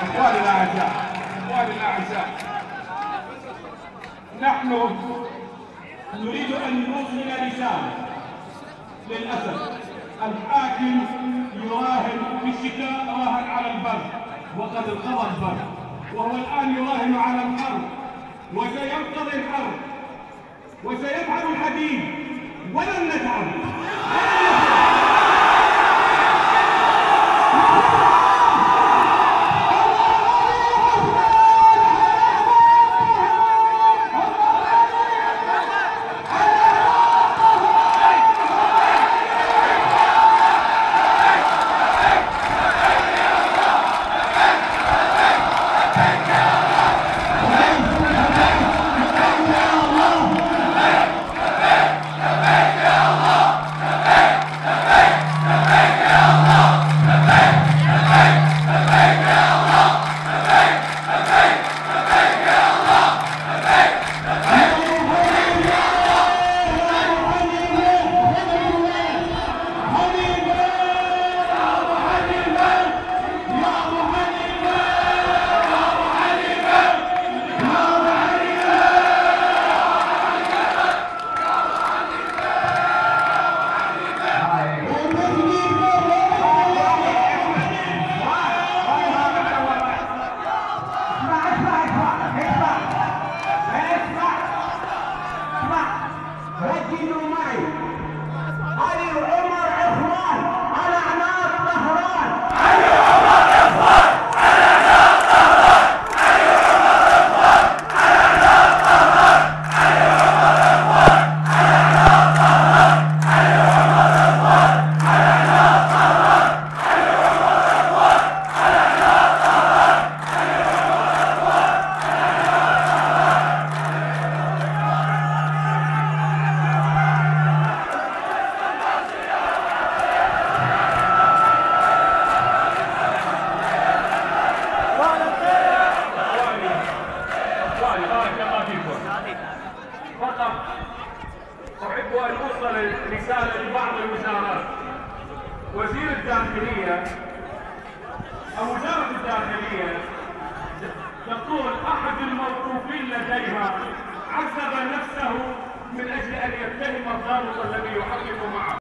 اخواني الاعزاء، نحن نريد ان نوصل رساله. للاسف الحاكم يراهن في الشتاء راهن على البرد، وقد انقضى البرد، وهو الان يراهن على الحرب، وسينقضي الحرب وسيفعل الحديد ولن نتعب. فقط أحب أن أوصل رسالة لبعض الوزارات. وزير الداخلية أو وزارة الداخلية تقول أحد الموقوفين لديها عذب نفسه من أجل أن يتهم الضابط الذي يحقق معه.